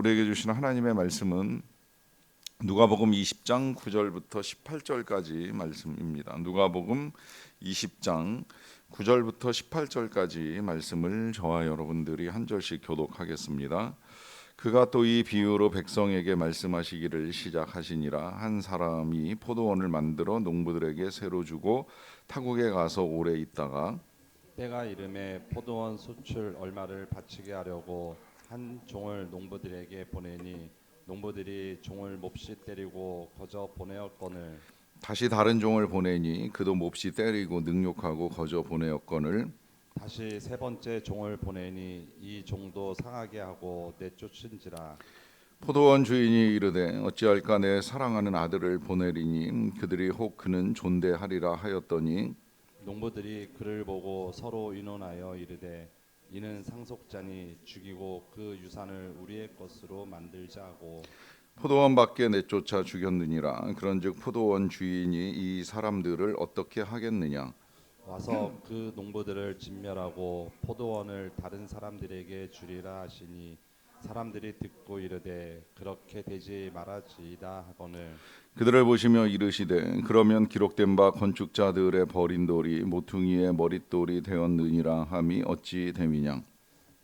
우리에게 주신 하나님의 말씀은 누가복음 20장 9절부터 18절까지 말씀입니다. 누가복음 20장 9절부터 18절까지 말씀을 저와 여러분들이 한 절씩 교독하겠습니다. 그가 또 이 비유로 백성에게 말씀하시기를 시작하시니라. 한 사람이 포도원을 만들어 농부들에게 새로 주고 타국에 가서 오래 있다가 때가 이름에 포도원 수출 얼마를 바치게 하려고 한 종을 농부들에게 보내니 농부들이 종을 몹시 때리고 거저 보내었거늘 다시 다른 종을 보내니 그도 몹시 때리고 능욕하고 거저 보내었거늘 다시 세 번째 종을 보내니 이 종도 상하게 하고 내쫓은지라. 포도원 주인이 이르되 어찌할까 내 사랑하는 아들을 보내리니 그들이 혹 그는 존대하리라 하였더니 농부들이 그를 보고 서로 의논하여 이르되 이는 상속자니 죽이고 그 유산을 우리의 것으로 만들자 하고 포도원 밖에 내쫓아 죽였느니라. 그런즉 포도원 주인이 이 사람들을 어떻게 하겠느냐. 와서 그 농부들을 진멸하고 포도원을 다른 사람들에게 주리라 하시니 사람들이 듣고 이르되 그렇게 되지 말아지이다 하거늘 그들을 보시며 이르시되 그러면 기록된 바 건축자들의 버린 돌이 모퉁이의 머릿돌이 되었느니라 함이 어찌 됨이냐.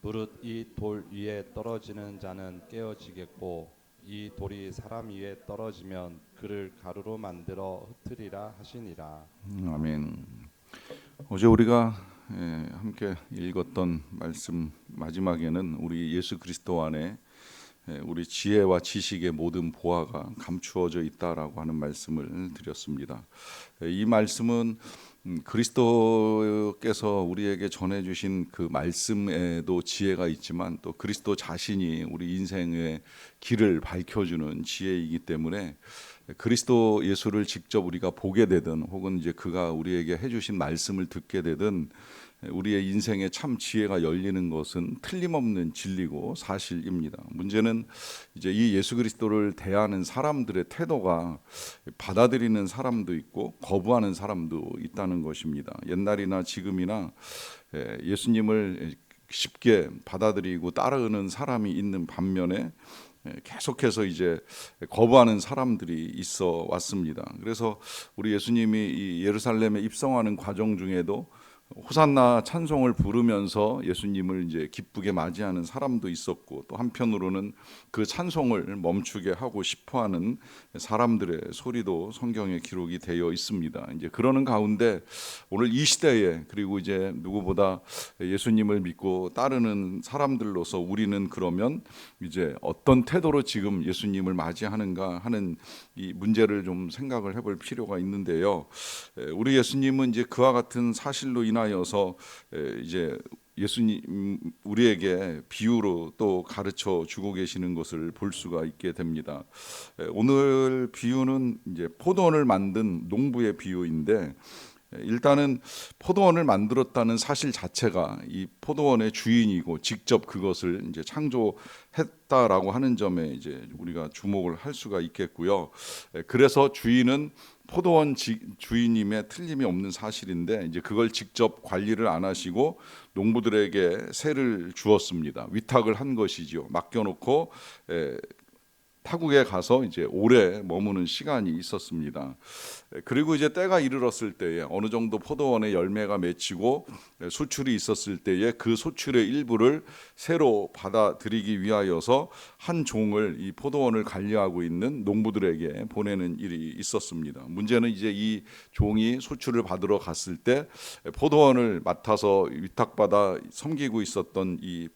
무릇 이 돌 위에 떨어지는 자는 깨어지겠고 이 돌이 사람 위에 떨어지면 그를 가루로 만들어 흩으리라 하시니라. 아멘. 어제 우리가 함께 읽었던 말씀 마지막에는 우리 예수 그리스도 안에 우리 지혜와 지식의 모든 보화가 감추어져 있다라고 하는 말씀을 드렸습니다. 이 말씀은 그리스도께서 우리에게 전해주신 그 말씀에도 지혜가 있지만 또 그리스도 자신이 우리 인생의 길을 밝혀주는 지혜이기 때문에 그리스도 예수를 직접 우리가 보게 되든 혹은 이제 그가 우리에게 해주신 말씀을 듣게 되든 우리의 인생에 참 지혜가 열리는 것은 틀림없는 진리고 사실입니다. 문제는 이제 이 예수 그리스도를 대하는 사람들의 태도가 받아들이는 사람도 있고 거부하는 사람도 있다는 것입니다. 옛날이나 지금이나 예수님을 쉽게 받아들이고 따르는 사람이 있는 반면에 계속해서 이제 거부하는 사람들이 있어 왔습니다. 그래서 우리 예수님이 이 예루살렘에 입성하는 과정 중에도 호산나 찬송을 부르면서 예수님을 이제 기쁘게 맞이하는 사람도 있었고 또 한편으로는 그 찬송을 멈추게 하고 싶어하는 사람들의 소리도 성경에 기록이 되어 있습니다. 이제 그러는 가운데 오늘 이 시대에 그리고 이제 누구보다 예수님을 믿고 따르는 사람들로서 우리는 그러면 이제 어떤 태도로 지금 예수님을 맞이하는가 하는 이 문제를 좀 생각을 해볼 필요가 있는데요. 우리 예수님은 이제 그와 같은 사실로 인하여서 이제 예수님 우리에게 비유로 또 가르쳐 주고 계시는 것을 볼 수가 있게 됩니다. 오늘 비유는 이제 포도원을 만든 농부의 비유인데 일단은 포도원을 만들었다는 사실 자체가 이 포도원의 주인이고 직접 그것을 이제 창조했다라고 하는 점에 이제 우리가 주목을 할 수가 있겠고요. 그래서 주인은 포도원 주인임에 틀림이 없는 사실인데 이제 그걸 직접 관리를 안 하시고 농부들에게 세를 주었습니다. 위탁을 한 것이죠. 맡겨놓고 타국에 가서 이제 오래 머무는 시간이 있었습니다. 그리고 이제 때가 이르렀을 때에 어느 정도 포도원에 열매가 맺히고 소출이 있었을 때에 그 소출의 일부를 새로 받아들이기 위하여서 한 종을 이 포도원을 관리하고 있는 농부들에게 보내는 일이 있었습니다. 문제는 이제 이 종이 소출을 받으러 갔을 때 포도원을 맡아서 위탁받아 섬기고 있었던 이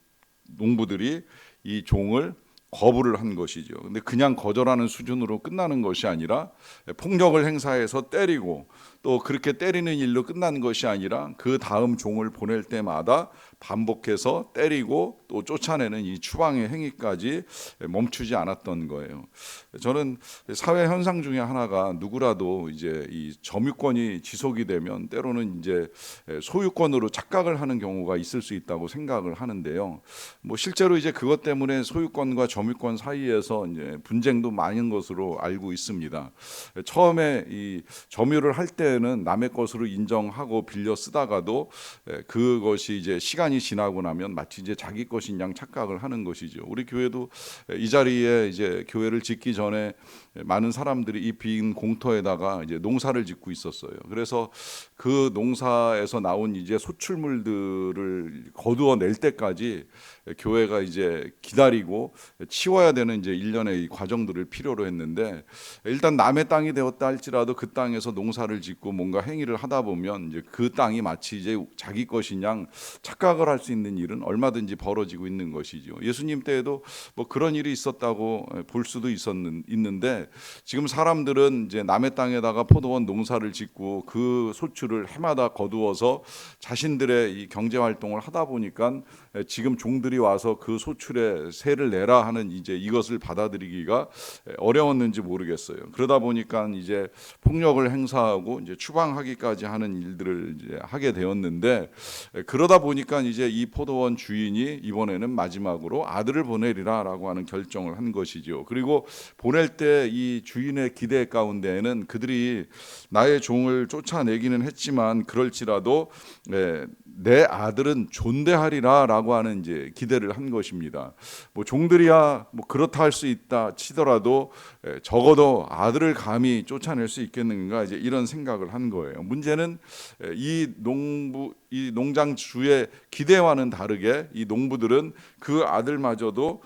농부들이 이 종을 거부를 한 것이죠. 근데 그냥 거절하는 수준으로 끝나는 것이 아니라 폭력을 행사해서 때리고 또 그렇게 때리는 일로 끝난 것이 아니라 그 다음 종을 보낼 때마다 반복해서 때리고 또 쫓아내는 이 추방의 행위까지 멈추지 않았던 거예요. 저는 사회 현상 중에 하나가 누구라도 이제 이 점유권이 지속이 되면 때로는 이제 소유권으로 착각을 하는 경우가 있을 수 있다고 생각을 하는데요. 뭐 실제로 이제 그것 때문에 소유권과 점유권 사이에서 이제 분쟁도 많은 것으로 알고 있습니다. 처음에 이 점유를 할 때는 남의 것으로 인정하고 빌려 쓰다가도 그것이 이제 시간이 시간이 지나고 나면 마치 이제 자기 것인 양 착각을 하는 것이죠. 우리 교회도 이 자리에 이제 교회를 짓기 전에 많은 사람들이 이 빈 공터에다가 이제 농사를 짓고 있었어요. 그래서 그 농사에서 나온 이제 소출물들을 거두어낼 때까지 교회가 이제 기다리고 치워야 되는 이제 일련의 이 과정들을 필요로 했는데, 일단 남의 땅이 되었다 할지라도 그 땅에서 농사를 짓고 뭔가 행위를 하다 보면 이제 그 땅이 마치 이제 자기 것인 양 착각을 할 수 있는 일은 얼마든지 벌어지고 있는 것이죠. 예수님 때에도 뭐 그런 일이 있었다고 볼 수도 있는데, 지금 사람들은 이제 남의 땅에다가 포도원 농사를 짓고 그 소출을 해마다 거두어서 자신들의 이 경제 활동을 하다 보니까 지금 종들이 와서 그 소출에 세를 내라 하는 이제 이것을 받아들이기가 어려웠는지 모르겠어요. 그러다 보니까 이제 폭력을 행사하고 이제 추방하기까지 하는 일들을 이제 하게 되었는데, 그러다 보니까 이제 이 포도원 주인이 이번에는 마지막으로 아들을 보내리라라고 하는 결정을 한 것이죠. 그리고 보낼 때 이 주인의 기대 가운데에는 그들이 나의 종을 쫓아내기는 했지만 그럴지라도 내 아들은 존대하리라라고 하는 이제 기대를 한 것입니다. 뭐 종들이야 뭐 그렇다 할 수 있다 치더라도 적어도 아들을 감히 쫓아낼 수 있겠는가, 이제 이런 생각을 한 거예요. 문제는 이 농장 주의 기대와는 다르게 이 농부들은 그 아들마저도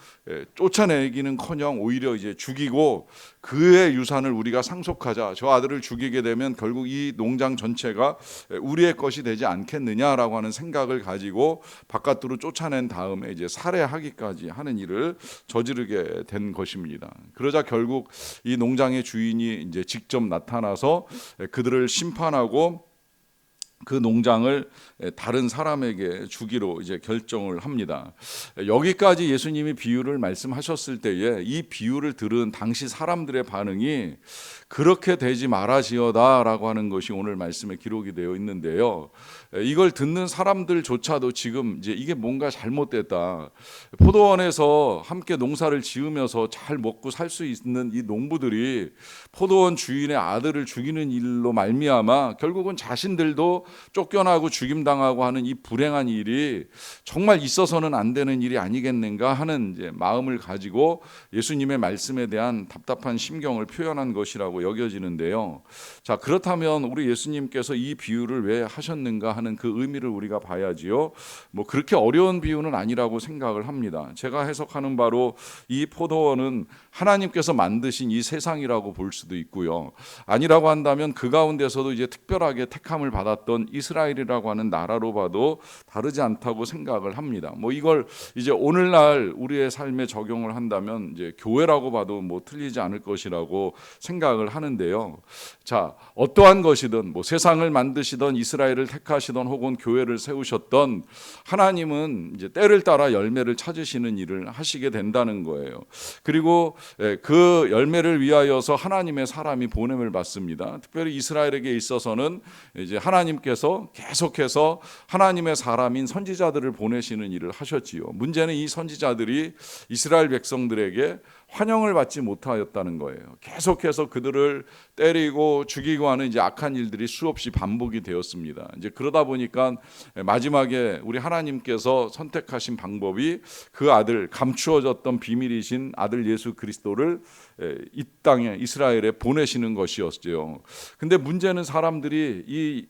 쫓아내기는커녕 오히려 이제 죽이고 그의 유산을 우리가 상속하자, 저 아들을 죽이게 되면 결국 이 농장 전체가 우리의 것이 되지 않겠느냐라고 하는 생각을 가지고 바깥으로 쫓아낸 다음에 이제 살해하기까지 하는 일을 저지르게 된 것입니다. 그러자 결국 이 농장의 주인이 이제 직접 나타나서 그들을 심판하고 그 농장을 다른 사람에게 주기로 이제 결정을 합니다. 여기까지 예수님이 비유를 말씀하셨을 때에 이 비유를 들은 당시 사람들의 반응이 그렇게 되지 말아지어다라고 하는 것이 오늘 말씀에 기록이 되어 있는데요. 이걸 듣는 사람들조차도 지금 이제 이게 뭔가 잘못됐다. 포도원에서 함께 농사를 지으면서 잘 먹고 살 수 있는 이 농부들이 포도원 주인의 아들을 죽이는 일로 말미암아 결국은 자신들도 쫓겨나고 죽임당하고 하는 이 불행한 일이 정말 있어서는 안 되는 일이 아니겠는가 하는 이제 마음을 가지고 예수님의 말씀에 대한 답답한 심경을 표현한 것이라고 여겨지는데요. 자, 그렇다면 우리 예수님께서 이 비유를 왜 하셨는가 하는 그 의미를 우리가 봐야지요. 뭐 그렇게 어려운 비유는 아니라고 생각을 합니다. 제가 해석하는 바로 이 포도원은 하나님께서 만드신 이 세상이라고 볼 수도 있고요. 아니라고 한다면 그 가운데서도 이제 특별하게 택함을 받았던 이스라엘이라고 하는 나라로 봐도 다르지 않다고 생각을 합니다. 뭐 이걸 이제 오늘날 우리의 삶에 적용을 한다면 이제 교회라고 봐도 뭐 틀리지 않을 것이라고 생각을 하는데요. 자, 어떠한 것이든 뭐 세상을 만드시던 이스라엘을 택하시던 혹은 교회를 세우셨던 하나님은 이제 때를 따라 열매를 찾으시는 일을 하시게 된다는 거예요. 그리고 그 열매를 위하여서 하나님의 사람이 보냄을 받습니다. 특별히 이스라엘에게 있어서는 이제 하나님께서 계속해서 하나님의 사람인 선지자들을 보내시는 일을 하셨지요. 문제는 이 선지자들이 이스라엘 백성들에게 환영을 받지 못하였다는 거예요. 계속해서 그들을 때리고 죽이고 하는 이제 악한 일들이 수없이 반복이 되었습니다. 이제 그러다 보니까 마지막에 우리 하나님께서 선택하신 방법이 그 아들, 감추어졌던 비밀이신 아들 예수 그리스도를 이 땅에 이스라엘에 보내시는 것이었죠. 근데 문제는 사람들이 이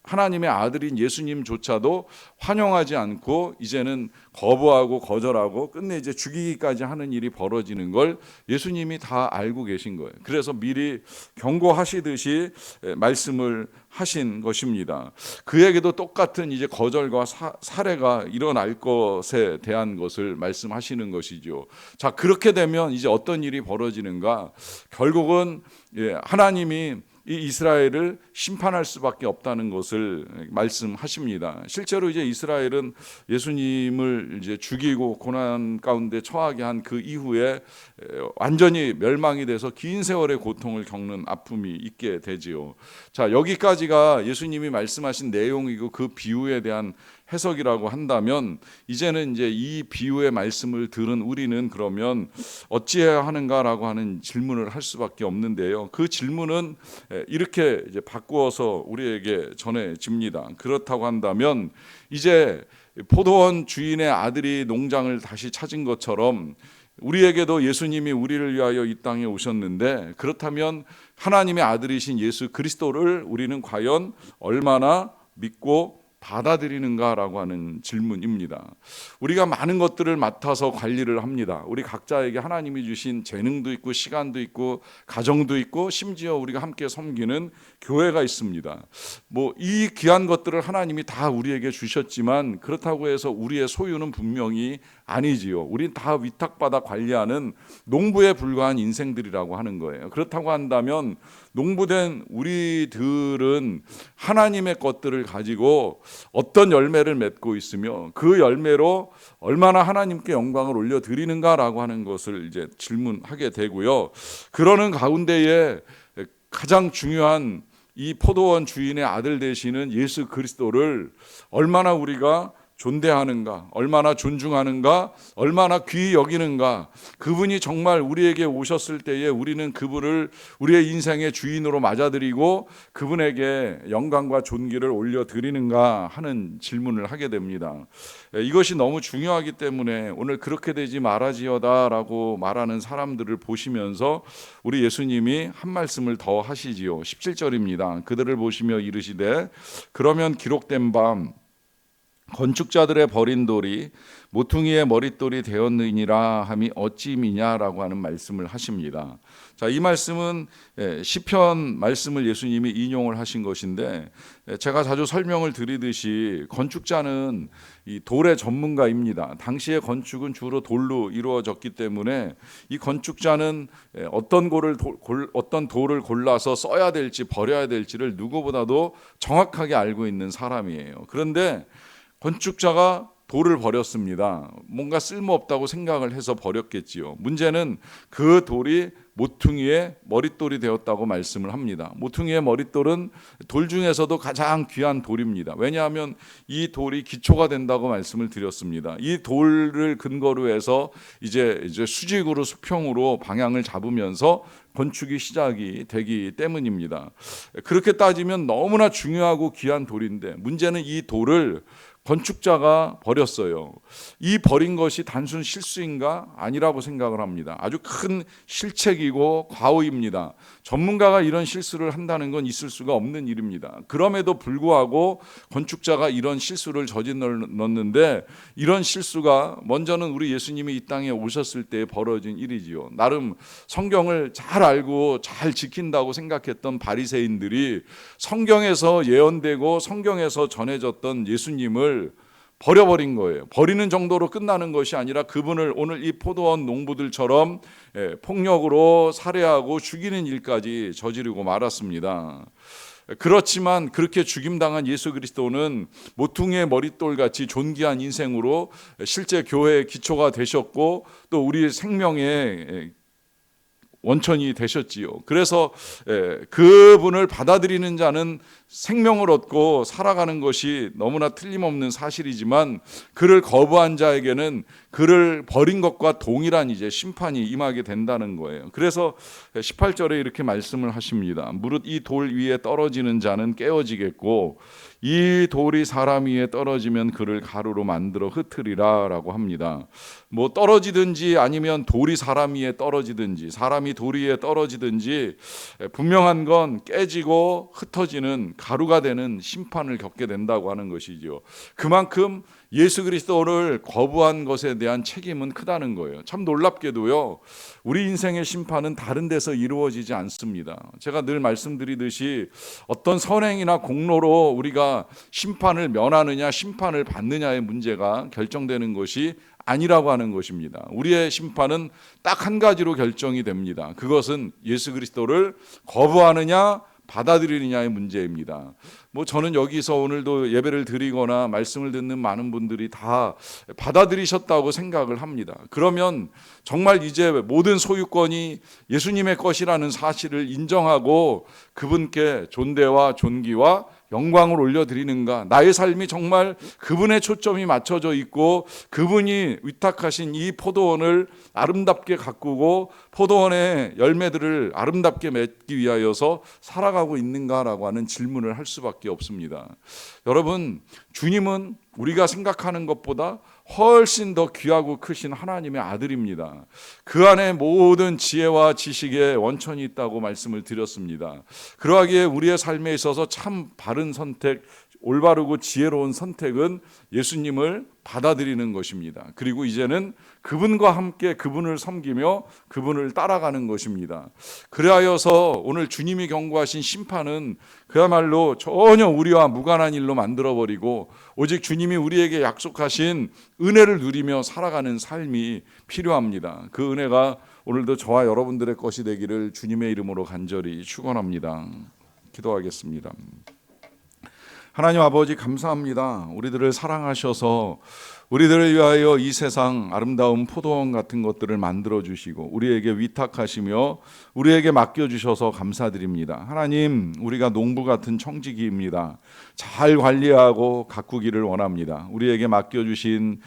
하나님의 아들인 예수님조차도 환영하지 않고 이제는 거부하고 거절하고 끝내 이제 죽이기까지 하는 일이 벌어지는 걸 예수님이 다 알고 계신 거예요. 그래서 미리 경고하시듯이 말씀을 하신 것입니다. 그에게도 똑같은 이제 거절과 살해가 일어날 것에 대한 것을 말씀하시는 것이죠. 자, 그렇게 되면 이제 어떤 일이 벌어지는가? 결국은 하나님이 이 이스라엘을 심판할 수밖에 없다는 것을 말씀하십니다. 실제로 이제 이스라엘은 예수님을 이제 죽이고 고난 가운데 처하게 한 그 이후에 완전히 멸망이 돼서 긴 세월의 고통을 겪는 아픔이 있게 되지요. 자, 여기까지가 예수님이 말씀하신 내용이고 그 비유에 대한 해석이라고 한다면, 이제는 이제 이 비유의 말씀을 들은 우리는 그러면 어찌해야 하는가라고 하는 질문을 할 수밖에 없는데요. 그 질문은 이렇게 이제 바꾸어서 우리에게 전해집니다. 그렇다고 한다면 이제 포도원 주인의 아들이 농장을 다시 찾은 것처럼 우리에게도 예수님이 우리를 위하여 이 땅에 오셨는데, 그렇다면 하나님의 아들이신 예수 그리스도를 우리는 과연 얼마나 믿고 받아들이는가라고 하는 질문입니다. 우리가 많은 것들을 맡아서 관리를 합니다. 우리 각자에게 하나님이 주신 재능도 있고 시간도 있고 가정도 있고 심지어 우리가 함께 섬기는 교회가 있습니다. 이 귀한 것들을 하나님이 다 우리에게 주셨지만 그렇다고 해서 우리의 소유는 분명히 아니지요. 우린 다 위탁받아 관리하는 농부에 불과한 인생들이라고 하는 거예요. 그렇다고 한다면 농부된 우리들은 하나님의 것들을 가지고 어떤 열매를 맺고 있으며 그 열매로 얼마나 하나님께 영광을 올려드리는가라고 하는 것을 이제 질문하게 되고요. 그러는 가운데에 가장 중요한 이 포도원 주인의 아들 되시는 예수 그리스도를 얼마나 우리가 존대하는가, 얼마나 존중하는가, 얼마나 귀히 여기는가. 그분이 정말 우리에게 오셨을 때에 우리는 그분을 우리의 인생의 주인으로 맞아들이고 그분에게 영광과 존귀를 올려드리는가 하는 질문을 하게 됩니다. 이것이 너무 중요하기 때문에 오늘 그렇게 되지 말아지어다라고 말하는 사람들을 보시면서 우리 예수님이 한 말씀을 더 하시지요. 17절입니다. 그들을 보시며 이르시되 그러면 기록된 바 건축자들의 버린 돌이 모퉁이의 머릿돌이 되었느니라 함이 어찌미냐라고 하는 말씀을 하십니다. 자, 이 말씀은 시편 말씀을 예수님이 인용을 하신 것인데, 제가 자주 설명을 드리듯이 건축자는 이 돌의 전문가입니다. 당시의 건축은 주로 돌로 이루어졌기 때문에 이 건축자는 어떤 돌을 골라서 써야 될지 버려야 될지를 누구보다도 정확하게 알고 있는 사람이에요. 그런데 건축자가 돌을 버렸습니다. 뭔가 쓸모없다고 생각을 해서 버렸겠지요. 문제는 그 돌이 모퉁이의 머릿돌이 되었다고 말씀을 합니다. 모퉁이의 머릿돌은 돌 중에서도 가장 귀한 돌입니다. 왜냐하면 이 돌이 기초가 된다고 말씀을 드렸습니다. 이 돌을 근거로 해서 이제 수직으로 수평으로 방향을 잡으면서 건축이 시작이 되기 때문입니다. 그렇게 따지면 너무나 중요하고 귀한 돌인데 문제는 이 돌을 건축자가 버렸어요. 이 버린 것이 단순 실수인가? 아니라고 생각을 합니다. 아주 큰 실책이고 과오입니다. 전문가가 이런 실수를 한다는 건 있을 수가 없는 일입니다. 그럼에도 불구하고 건축자가 이런 실수를 저질렀는데, 이런 실수가 먼저는 우리 예수님이 이 땅에 오셨을 때 벌어진 일이지요. 나름 성경을 잘 알고 잘 지킨다고 생각했던 바리새인들이 성경에서 예언되고 성경에서 전해졌던 예수님을 버려버린 거예요. 버리는 정도로 끝나는 것이 아니라 그분을 오늘 이 포도원 농부들처럼 폭력으로 살해하고 죽이는 일까지 저지르고 말았습니다. 그렇지만 그렇게 죽임당한 예수 그리스도는 모퉁이의 머릿돌같이 존귀한 인생으로 실제 교회의 기초가 되셨고 또 우리 생명의 원천이 되셨지요. 그래서 그분을 받아들이는 자는 생명을 얻고 살아가는 것이 너무나 틀림없는 사실이지만, 그를 거부한 자에게는 그를 버린 것과 동일한 이제 심판이 임하게 된다는 거예요. 그래서 18절에 이렇게 말씀을 하십니다. 무릇 이 돌 위에 떨어지는 자는 깨어지겠고 이 돌이 사람 위에 떨어지면 그를 가루로 만들어 흩으리라 라고 합니다. 떨어지든지 아니면 돌이 사람 위에 떨어지든지 사람이 돌 위에 떨어지든지 분명한 건 깨지고 흩어지는 가루가 되는 심판을 겪게 된다고 하는 것이죠. 그만큼 예수 그리스도를 거부한 것에 대한 책임은 크다는 거예요. 참 놀랍게도요, 우리 인생의 심판은 다른 데서 이루어지지 않습니다. 제가 늘 말씀드리듯이 어떤 선행이나 공로로 우리가 심판을 면하느냐 심판을 받느냐의 문제가 결정되는 것이 아니라고 하는 것입니다. 우리의 심판은 딱 한 가지로 결정이 됩니다. 그것은 예수 그리스도를 거부하느냐 받아들이느냐의 문제입니다. 저는 여기서 오늘도 예배를 드리거나 말씀을 듣는 많은 분들이 다 받아들이셨다고 생각을 합니다. 그러면 정말 이제 모든 소유권이 예수님의 것이라는 사실을 인정하고 그분께 존대와 존귀와 영광을 올려드리는가? 나의 삶이 정말 그분의 초점이 맞춰져 있고 그분이 위탁하신 이 포도원을 아름답게 가꾸고 포도원의 열매들을 아름답게 맺기 위하여서 살아가고 있는가라고 하는 질문을 할 수밖에 수밖에 없습니다. 여러분, 주님은 우리가 생각하는 것보다 훨씬 더 귀하고 크신 하나님의 아들입니다. 그 안에 모든 지혜와 지식의 원천이 있다고 말씀을 드렸습니다. 그러하기에 우리의 삶에 있어서 참 바른 선택, 올바르고 지혜로운 선택은 예수님을 받아들이는 것입니다. 그리고 이제는 그분과 함께 그분을 섬기며 그분을 따라가는 것입니다. 그리하여서 오늘 주님이 경고하신 심판은 그야말로 전혀 우리와 무관한 일로 만들어버리고 오직 주님이 우리에게 약속하신 은혜를 누리며 살아가는 삶이 필요합니다. 그 은혜가 오늘도 저와 여러분들의 것이 되기를 주님의 이름으로 간절히 축원합니다. 기도하겠습니다. 하나님 아버지, 감사합니다. 우리들을 사랑하셔서 우리들을 위하여 이 세상 아름다운 포도원 같은 것들을 만들어 주시고 우리에게 위탁하시며 우리에게 맡겨주셔서 감사드립니다. 하나님, 우리가 농부 같은 청지기입니다. 잘 관리하고 가꾸기를 원합니다. 우리에게 맡겨주신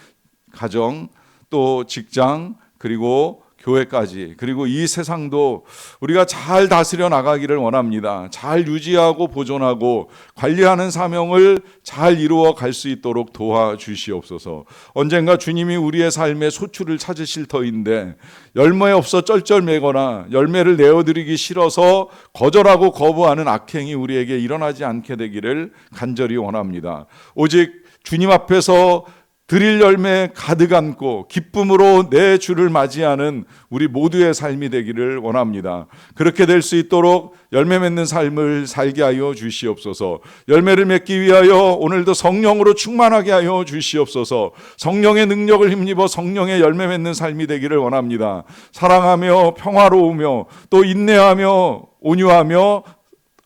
가정, 또 직장, 그리고 교회까지, 그리고 이 세상도 우리가 잘 다스려 나가기를 원합니다. 잘 유지하고 보존하고 관리하는 사명을 잘 이루어 갈 수 있도록 도와주시옵소서. 언젠가 주님이 우리의 삶에 소출을 찾으실 터인데 열매 없어 쩔쩔매거나 열매를 내어드리기 싫어서 거절하고 거부하는 악행이 우리에게 일어나지 않게 되기를 간절히 원합니다. 오직 주님 앞에서 드릴 열매 가득 안고 기쁨으로 내 주를 맞이하는 우리 모두의 삶이 되기를 원합니다. 그렇게 될 수 있도록 열매 맺는 삶을 살게 하여 주시옵소서. 열매를 맺기 위하여 오늘도 성령으로 충만하게 하여 주시옵소서. 성령의 능력을 힘입어 성령의 열매 맺는 삶이 되기를 원합니다. 사랑하며 평화로우며 또 인내하며 온유하며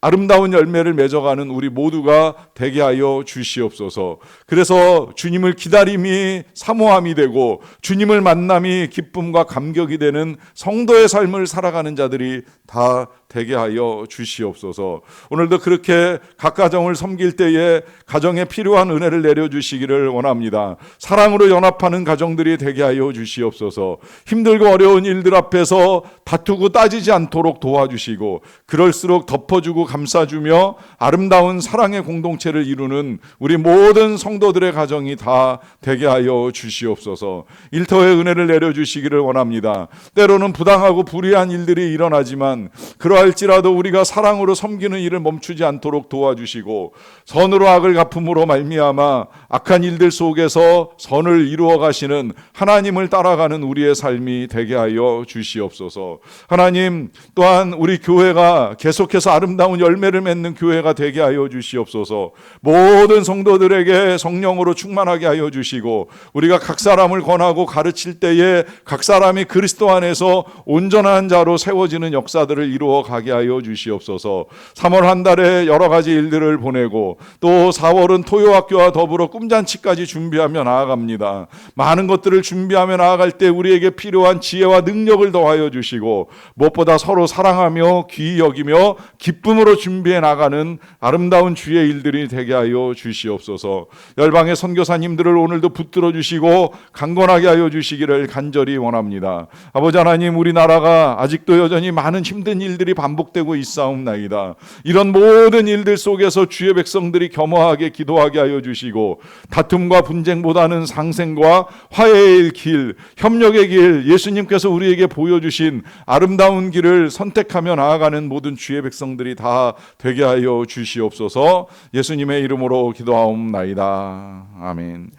아름다운 열매를 맺어가는 우리 모두가 되게 하여 주시옵소서. 그래서 주님을 기다림이 사모함이 되고 주님을 만남이 기쁨과 감격이 되는 성도의 삶을 살아가는 자들이 다 되게 하여 주시옵소서. 오늘도 그렇게 각 가정을 섬길 때에 가정에 필요한 은혜를 내려주시기를 원합니다. 사랑으로 연합하는 가정들이 되게 하여 주시옵소서. 힘들고 어려운 일들 앞에서 다투고 따지지 않도록 도와주시고 그럴수록 덮어주고 감싸주며 아름다운 사랑의 공동체를 이루는 우리 모든 성도들의 가정이 다 되게 하여 주시옵소서. 일터의 은혜를 내려주시기를 원합니다. 때로는 부당하고 불의한 일들이 일어나지만 그러할지라도 우리가 사랑으로 섬기는 일을 멈추지 않도록 도와주시고 선으로 악을 갚음으로 말미암아 악한 일들 속에서 선을 이루어 가시는 하나님을 따라가는 우리의 삶이 되게 하여 주시옵소서. 하나님, 또한 우리 교회가 계속해서 아름다운 열매를 맺는 교회가 되게 하여 주시옵소서. 모든 성도들에게 성령으로 충만하게 하여 주시고 우리가 각 사람을 권하고 가르칠 때에 각 사람이 그리스도 안에서 온전한 자로 세워지는 역사들을 이루어 가게 하여 주시옵소서. 3월 한 달에 여러 가지 일들을 보내고 또 4월은 토요학교와 더불어 꿈잔치까지 준비하며 나아갑니다. 많은 것들을 준비하며 나아갈 때 우리에게 필요한 지혜와 능력을 더하여 주시고 무엇보다 서로 사랑하며 귀히 여기며 기쁨으로 준비해 나가는 아름다운 주의 일들이 되게 하여 주시옵소서. 열방의 선교사님들을 오늘도 붙들어 주시고 강건하게 하여 주시기를 간절히 원합니다. 아버지 하나님, 우리나라가 아직도 여전히 많은 힘든 일들이 반복되고 있사옵나이다. 이런 모든 일들 속에서 주의 백성들이 겸허하게 기도하게 하여 주시고 다툼과 분쟁보다는 상생과 화해의 길, 협력의 길, 예수님께서 우리에게 보여주신 아름다운 길을 선택하며 나아가는 모든 주의 백성들이 다 되게 하여 주시옵소서. 예수님의 이름으로 기도하옵나이다. 아멘.